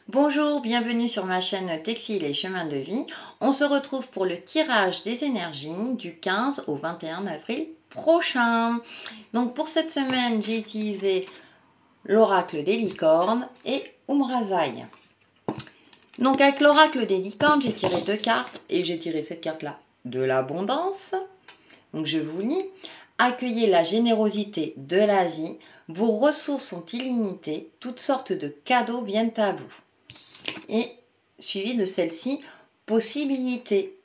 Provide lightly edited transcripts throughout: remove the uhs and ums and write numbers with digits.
Bonjour, bienvenue sur ma chaîne Textile et Chemin de Vie. On se retrouve pour le tirage des énergies du 15 au 21 avril prochain. Donc pour cette semaine, j'ai utilisé l'oracle des licornes et Umrazaï. Donc avec l'oracle des licornes, j'ai tiré deux cartes et j'ai tiré cette carte-là de l'abondance. Donc je vous lis. Accueillez la générosité de la vie. Vos ressources sont illimitées. Toutes sortes de cadeaux viennent à vous. Et suivi de celle-ci, possibilité.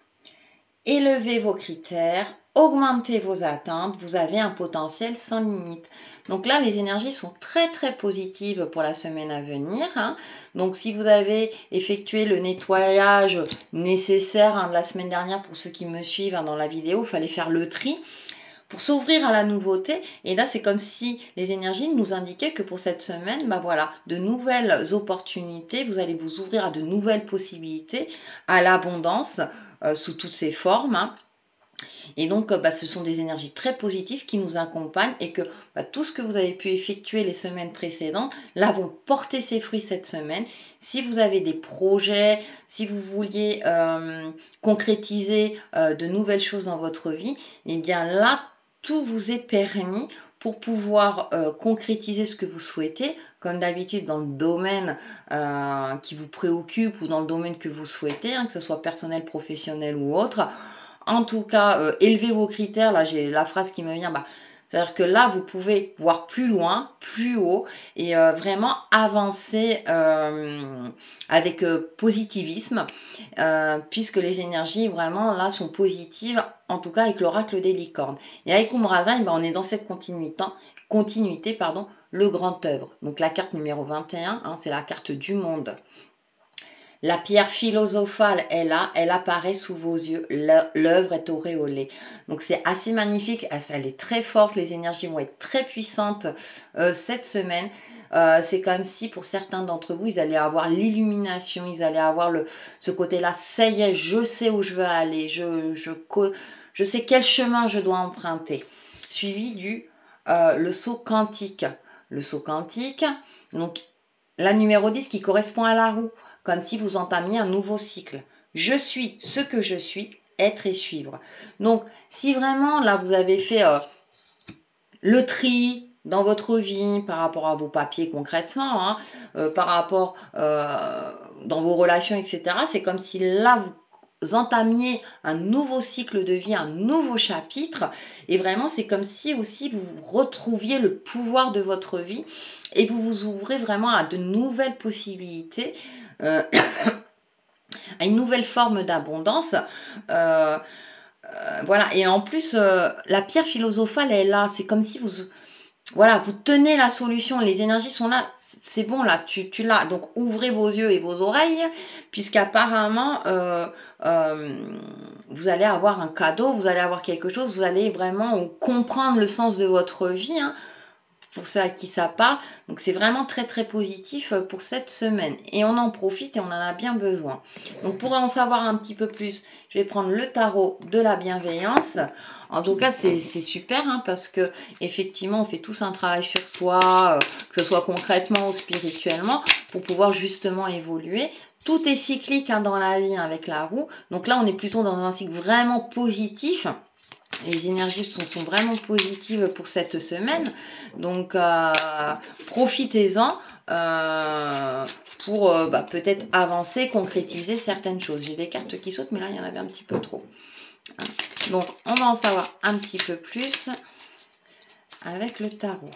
Élevez vos critères, augmentez vos attentes, vous avez un potentiel sans limite. Donc là, les énergies sont très positives pour la semaine à venir. Donc si vous avez effectué le nettoyage nécessaire de la semaine dernière, pour ceux qui me suivent dans la vidéo, il fallait faire le tri pour s'ouvrir à la nouveauté. Et là, c'est comme si les énergies nous indiquaient que pour cette semaine, voilà, de nouvelles opportunités, vous allez vous ouvrir à de nouvelles possibilités, à l'abondance sous toutes ses formes. Et donc, ce sont des énergies très positives qui nous accompagnent et que tout ce que vous avez pu effectuer les semaines précédentes, là, vont porter ses fruits cette semaine. Si vous avez des projets, si vous vouliez concrétiser de nouvelles choses dans votre vie, eh bien là, tout vous est permis pour pouvoir concrétiser ce que vous souhaitez, comme d'habitude dans le domaine qui vous préoccupe ou dans le domaine que vous souhaitez, que ce soit personnel, professionnel ou autre. En tout cas, élevez vos critères. Là, j'ai la phrase qui me vient. C'est-à-dire que là, vous pouvez voir plus loin, plus haut et vraiment avancer avec positivisme puisque les énergies vraiment là sont positives, en tout cas avec l'oracle des licornes. Et avec Umrazaï, on est dans cette continuité, le grand œuvre. Donc la carte numéro 21, c'est la carte du monde. La pierre philosophale est là, elle apparaît sous vos yeux, l'œuvre est auréolée. Donc c'est assez magnifique, elle est très forte, les énergies vont être très puissantes cette semaine. C'est comme si pour certains d'entre vous, ils allaient avoir l'illumination, ils allaient avoir ce côté-là, ça y est, je sais où je veux aller, je sais quel chemin je dois emprunter. Suivi le saut quantique. Le saut quantique, donc la numéro 10 qui correspond à la roue, comme si vous entamiez un nouveau cycle. Je suis ce que je suis, être et suivre. Donc, si vraiment, là, vous avez fait le tri dans votre vie par rapport à vos papiers concrètement, par rapport dans vos relations, etc., c'est comme si là, vous entamiez un nouveau cycle de vie, un nouveau chapitre. Et vraiment, c'est comme si aussi vous retrouviez le pouvoir de votre vie et vous vous ouvrez vraiment à de nouvelles possibilités, à une nouvelle forme d'abondance. Voilà. Et en plus, la pierre philosophale est là. C'est comme si vous tenez la solution, les énergies sont là, c'est bon là, tu l'as. Donc ouvrez vos yeux et vos oreilles, puisqu'apparemment vous allez avoir un cadeau, vous allez avoir quelque chose, vous allez vraiment comprendre le sens de votre vie, pour ceux à qui ça parle. Donc c'est vraiment très positif pour cette semaine. Et on en profite et on en a bien besoin. Donc pour en savoir un petit peu plus, je vais prendre le tarot de la bienveillance. En tout cas, c'est super parce que effectivement, on fait tous un travail sur soi, que ce soit concrètement ou spirituellement, pour pouvoir justement évoluer. Tout est cyclique dans la vie avec la roue. Donc là, on est plutôt dans un cycle vraiment positif. Les énergies sont vraiment positives pour cette semaine. Donc, profitez-en pour peut-être avancer, concrétiser certaines choses. J'ai des cartes qui sautent, mais là, il y en avait un petit peu trop. Donc, on va en savoir un petit peu plus avec le tarot.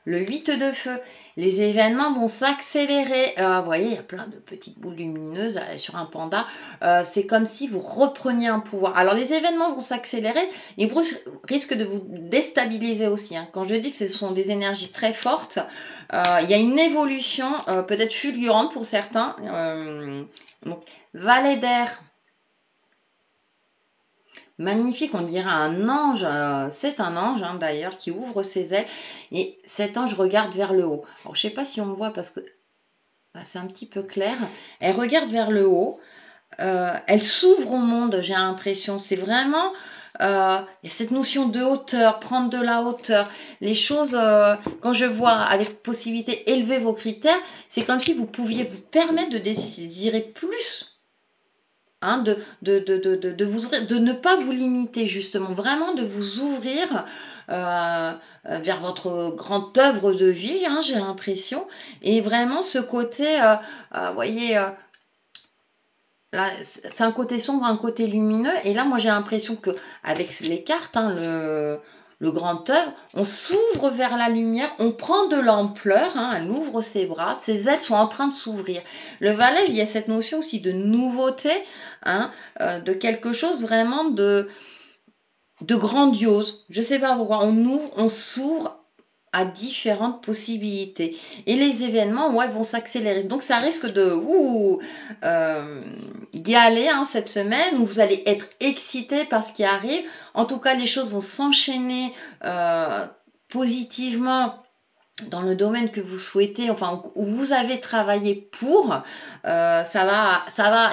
Le 8 de feu, les événements vont s'accélérer. Vous voyez, il y a plein de petites boules lumineuses sur un panda. C'est comme si vous repreniez un pouvoir. Alors, les événements vont s'accélérer. Ils risquent de vous déstabiliser aussi. Quand je dis que ce sont des énergies très fortes, il y a une évolution peut-être fulgurante pour certains. Donc, valet d'air. Magnifique, on dirait un ange, c'est un ange d'ailleurs qui ouvre ses ailes et cet ange regarde vers le haut. Alors je ne sais pas si on me voit parce que c'est un petit peu clair. Elle regarde vers le haut elle s'ouvre au monde, j'ai l'impression. C'est vraiment, il y a cette notion de hauteur, prendre de la hauteur. Les choses, quand je vois avec possibilité élever vos critères, c'est comme si vous pouviez vous permettre de désirer plus. Hein, de vous ouvrir, de ne pas vous limiter justement, vraiment de vous ouvrir vers votre grande œuvre de vie, hein, j'ai l'impression, et vraiment ce côté, vous voyez, là, c'est un côté sombre, un côté lumineux. Et là, moi, j'ai l'impression que avec les cartes, hein, le grand œuvre, on s'ouvre vers la lumière, on prend de l'ampleur, hein, elle ouvre ses bras, ses ailes sont en train de s'ouvrir. Le valet, il y a cette notion aussi de nouveauté, hein, de quelque chose vraiment de grandiose. Je ne sais pas pourquoi, on ouvre, on s'ouvre à différentes possibilités. Et les événements, ouais, vont s'accélérer. Donc, ça risque d'y aller, hein, cette semaine, où vous allez être excité par ce qui arrive. En tout cas, les choses vont s'enchaîner positivement dans le domaine que vous souhaitez, enfin, où vous avez travaillé pour. Ça va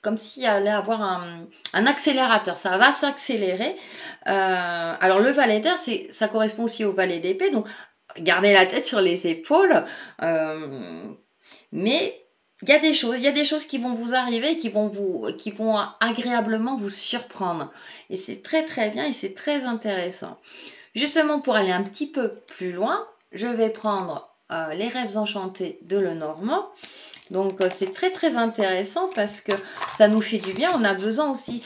comme s'il allait avoir un accélérateur, ça va s'accélérer. Alors le valet d'air, ça correspond aussi au valet d'épée, donc gardez la tête sur les épaules, mais il y a des choses qui vont vous arriver, qui vont agréablement vous surprendre, et c'est très très bien et c'est très intéressant. Justement, pour aller un petit peu plus loin, je vais prendre les rêves enchantés de Lenormand. Donc c'est très très intéressant parce que ça nous fait du bien. On a besoin aussi,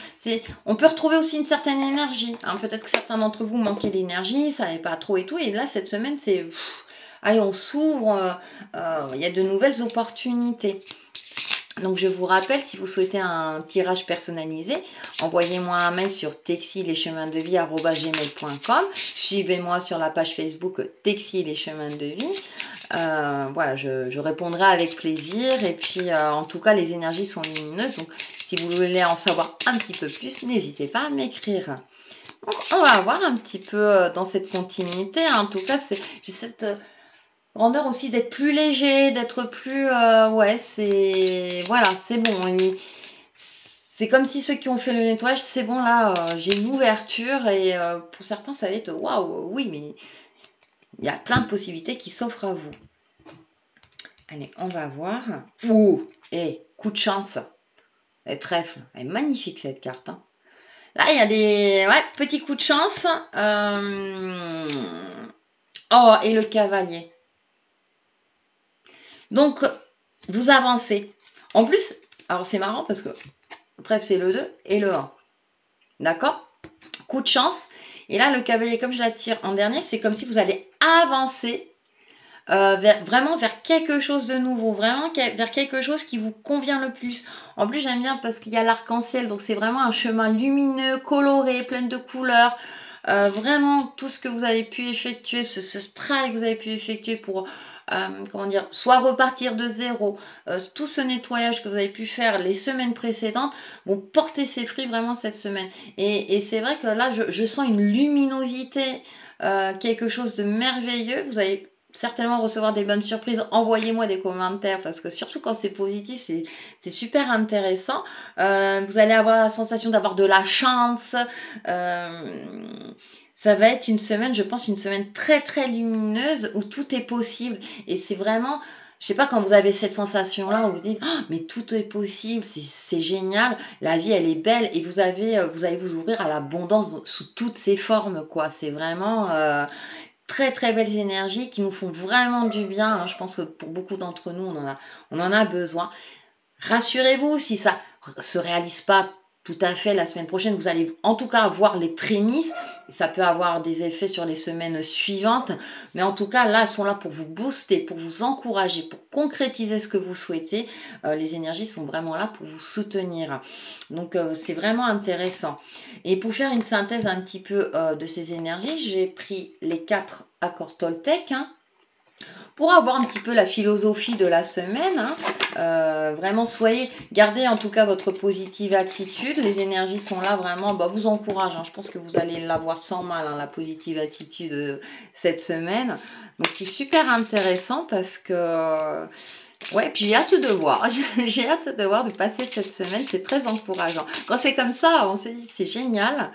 on peut retrouver aussi une certaine énergie, hein. Peut-être que certains d'entre vous manquaient d'énergie, ça n'est pas trop et tout. Et là cette semaine c'est, allez, on s'ouvre, il y a de nouvelles opportunités. Donc je vous rappelle, si vous souhaitez un tirage personnalisé, envoyez-moi un mail sur texilechemins-de-vie@gmail.com. Suivez-moi sur la page Facebook Texi les chemins de vie. Voilà, je répondrai avec plaisir. Et puis en tout cas, les énergies sont lumineuses. Donc si vous voulez en savoir un petit peu plus, n'hésitez pas à m'écrire. Donc on va voir un petit peu dans cette continuité. En tout cas, j'ai cette grandeur aussi d'être plus léger, d'être plus... ouais, voilà, c'est bon. C'est comme si ceux qui ont fait le nettoyage, c'est bon, là, j'ai une ouverture. Et pour certains, ça va être waouh, oui, mais il y a plein de possibilités qui s'offrent à vous. Allez, on va voir. Ouh, coup de chance. Les trèfles, elle est magnifique cette carte, hein. Là, il y a des petits coups de chance. Oh, et le cavalier. Donc, vous avancez. En plus, alors c'est marrant parce que trèfle, c'est le 2 et le 1. D'accord? Coup de chance. Et là, le cavalier, comme je la tire en dernier, c'est comme si vous allez avancer vraiment vers quelque chose de nouveau, vraiment vers quelque chose qui vous convient le plus. En plus, j'aime bien parce qu'il y a l'arc-en-ciel, donc c'est vraiment un chemin lumineux, coloré, plein de couleurs. Vraiment, tout ce que vous avez pu effectuer, ce strike que vous avez pu effectuer pour, comment dire, soit repartir de zéro, tout ce nettoyage que vous avez pu faire les semaines précédentes vont porter ses fruits vraiment cette semaine. Et c'est vrai que là, je sens une luminosité, quelque chose de merveilleux. Vous allez certainement recevoir des bonnes surprises. Envoyez-moi des commentaires parce que surtout quand c'est positif, c'est super intéressant. Vous allez avoir la sensation d'avoir de la chance. Ça va être une semaine, je pense, une semaine très très lumineuse où tout est possible. Et c'est vraiment, je sais pas, quand vous avez cette sensation-là où vous dites, oh, mais tout est possible, c'est génial, la vie elle est belle et vous allez vous ouvrir à l'abondance sous toutes ses formes, quoi. C'est vraiment très très belles énergies qui nous font vraiment du bien, hein. Je pense que pour beaucoup d'entre nous, on en a besoin. Rassurez-vous, si ça ne se réalise pas tout à fait la semaine prochaine, vous allez en tout cas avoir les prémices. Ça peut avoir des effets sur les semaines suivantes, mais en tout cas là, elles sont là pour vous booster, pour vous encourager, pour concrétiser ce que vous souhaitez. Les énergies sont vraiment là pour vous soutenir. Donc c'est vraiment intéressant. Et pour faire une synthèse un petit peu de ces énergies, j'ai pris les 4 accords Toltec, hein, pour avoir un petit peu la philosophie de la semaine. Hein. Vraiment, gardez en tout cas votre positive attitude. Les énergies sont là vraiment, vous encouragent. Hein. Je pense que vous allez l'avoir sans mal, hein, la positive attitude cette semaine. Donc c'est super intéressant parce que... Ouais, puis j'ai hâte de voir. J'ai hâte de voir, de passer cette semaine. C'est très encourageant. Quand c'est comme ça, on se dit c'est génial.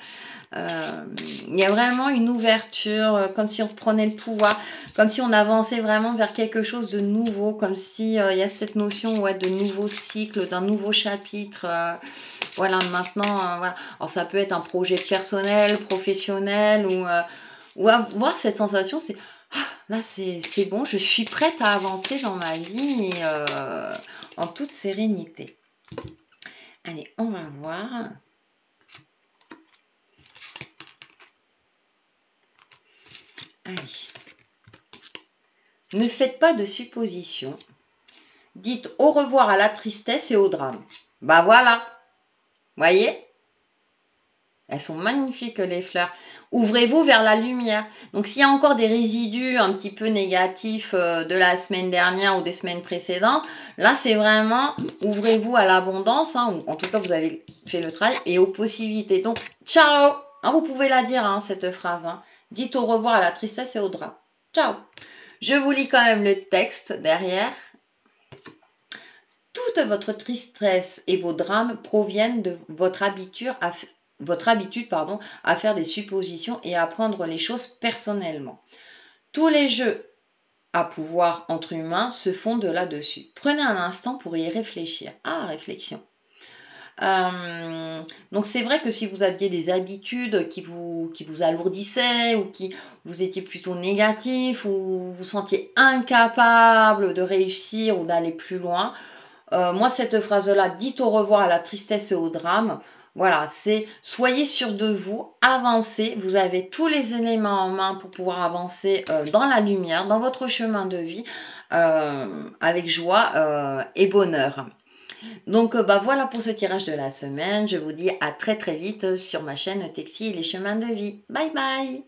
Il y a vraiment une ouverture, comme si on reprenait le pouvoir, comme si on avançait vraiment vers quelque chose de nouveau, comme si il y a cette notion de nouveau cycle, d'un nouveau chapitre. Voilà, maintenant, voilà. Alors ça peut être un projet personnel, professionnel, ou avoir cette sensation, c'est là, c'est bon, je suis prête à avancer dans ma vie en toute sérénité. Allez, on va voir. Allez. Ne faites pas de suppositions. Dites au revoir à la tristesse et au drame. Voilà. Voyez ? Elles sont magnifiques, les fleurs. Ouvrez-vous vers la lumière. Donc, s'il y a encore des résidus un petit peu négatifs de la semaine dernière ou des semaines précédentes, là, c'est vraiment ouvrez-vous à l'abondance. Hein, ou en tout cas, vous avez fait le travail et aux possibilités. Donc, ciao. Hein, vous pouvez la dire, hein, cette phrase. Hein. Dites au revoir à la tristesse et au drame. Ciao. Je vous lis quand même le texte derrière. Toute votre tristesse et vos drames proviennent de votre habitude à faire des suppositions et à prendre les choses personnellement. Tous les jeux à pouvoir entre humains se font de là-dessus. Prenez un instant pour y réfléchir. Réflexion. Donc c'est vrai que si vous aviez des habitudes qui vous alourdissaient ou qui vous étiez plutôt négatif ou vous sentiez incapable de réussir ou d'aller plus loin, moi cette phrase-là, dites au revoir à la tristesse et au drame, voilà, c'est soyez sûr de vous, avancez, vous avez tous les éléments en main pour pouvoir avancer dans la lumière, dans votre chemin de vie, avec joie et bonheur. Donc voilà pour ce tirage de la semaine. Je vous dis à très très vite sur ma chaîne Texi et les chemins de vie. Bye bye!